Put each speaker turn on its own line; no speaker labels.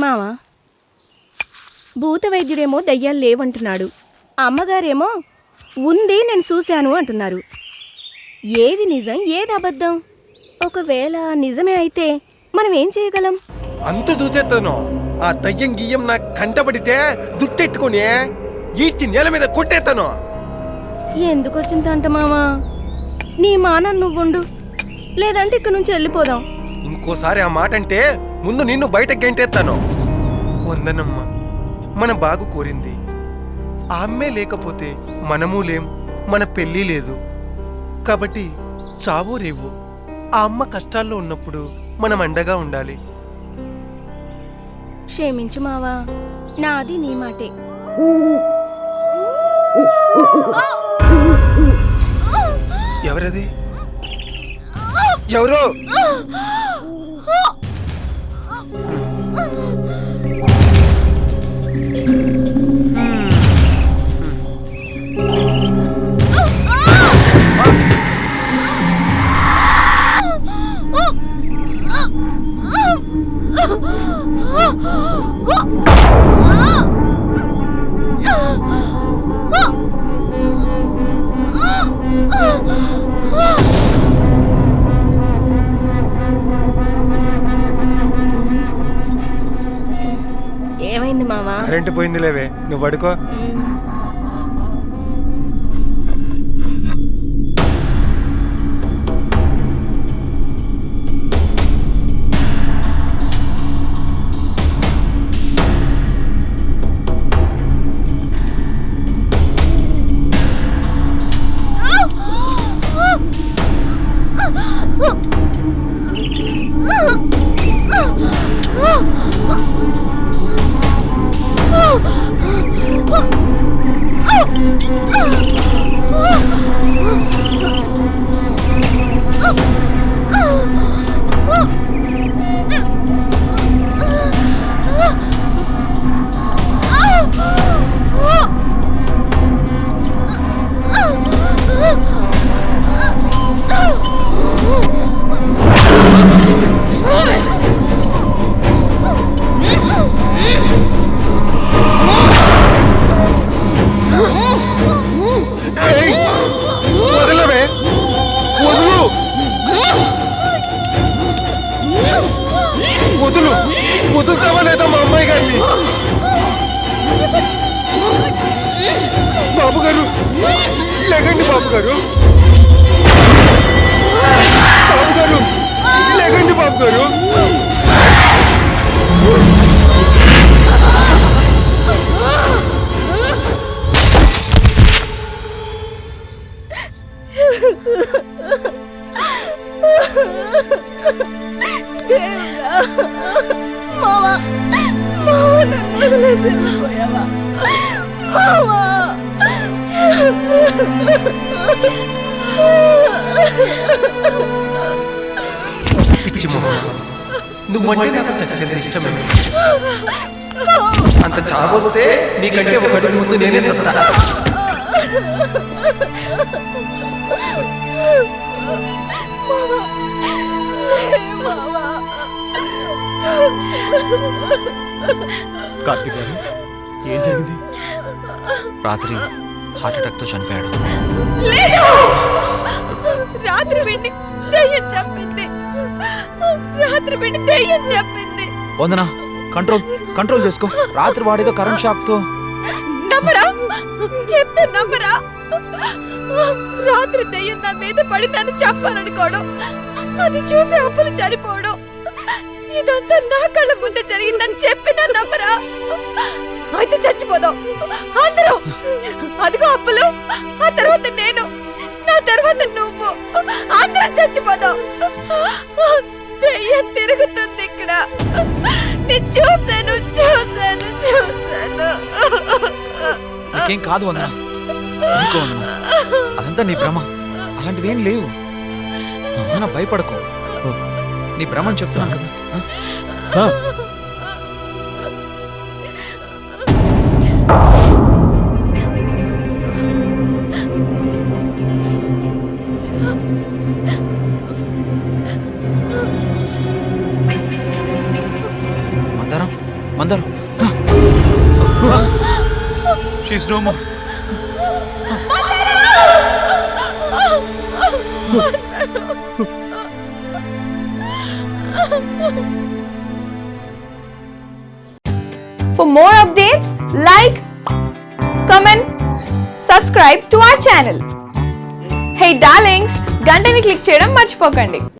మావా, భూత వైద్యుడేమో దయ్యాలు లేవంటున్నాడు, అమ్మగారేమో ఉంది నేను చూశాను అంటున్నారు. ఏది నిజం ఏది అబద్ధం? ఒకవేళ నిజమే అయితే మనం ఏం చేయగలం?
అంత చూసేస్తాను. ఆ దయ్యం గియ్యం నా కంటపడితే దుట్టెట్టుకొని ఈడ్చి నేల మీద కొట్టేస్తాను.
ఎందుకు వచ్చిందంట మావా? నీ మానం నువ్వుండు, లేదంటే ఇక్కడ నుంచి వెళ్ళిపోదాం.
ఇంకోసారి ఆ మాట అంటే ముందు నిన్ను బయటకు గంటేస్తాను. వందనమ్మ, మన బాగు కోరింది. ఆ అమ్మే లేకపోతే మనము లేం, మన పెళ్ళి లేదు. కాబట్టి చావో రేవో ఆ అమ్మ కష్టాల్లో ఉన్నప్పుడు మనం అండగా ఉండాలి.
క్షమించు మావా, నాది నీ మాటే.
ఎవరది? ఎవరు?
ఏమైంది మావా?
కరెంటు పోయింది లేవే, నువ్వు పడుకో. వదలవే, వదులు, వదులు, వదులుతావా లేదా మా అమ్మాయి గారిని? బాబు గారు లేకండి, బాబు గారు, బాబు గారు లేకండి, బాబు గారు.
మావా, మావా నన్ను వదిలేసి వెళ్ళిపోయావా? మావా,
పిచ్చి మొహం, నువ్వంటే నాకు చచ్చేది ఇష్టమే. అంత చావొస్తే నీకంటే ఒక అడుగు ముందు నేనే సత్తా.
కార్తీక్ గారు, ఏం జరిగింది?
రాత్రి హార్ట్ అటాక్ తో చనిపోయాడు.
లేదు, రాత్రి వెండి దయ్యం చెప్పింది. రాత్రి వెండి దయ్యం చెప్పింది.
వందనా, కంట్రోల్ చేసుకో. రాత్రి వాడేదో కరెంట్ షాక్ తో.
నమ్మరా? చెప్తే నమ్మరా? రాత్రి దయ్యం నా మీద పడి నన్ను చెప్పాలనుకోవడం, అది చూసి అప్పులు చనిపోవడం, ఇదంతా నా కళ్ళ ముందే జరిగిందని చెప్పినా నమ్మరా? అయితే చచ్చిపోదాం అందరూ. అదిగో అప్పులు, ఆ తర్వాత నేను, నా తర్వాత నువ్వు, అందరం చచ్చిపోదాం. దయ్యం తిరుగుతుంది ఇక్కడ. నేను చూశాను.
నీకేం కాదు వందనా, ఇంకో వందనా, అదంతా నీ భ్రమ. అలాంటివేం లేవు. వందనా, భయపడకు. నీ భ్రమని చెప్తున్నాను కదా.
సార్,
మందరు she's no more.
For more updates, like, comment, subscribe to our channel. Hey darlings, గంటని click చేయడం మర్చిపోకండి.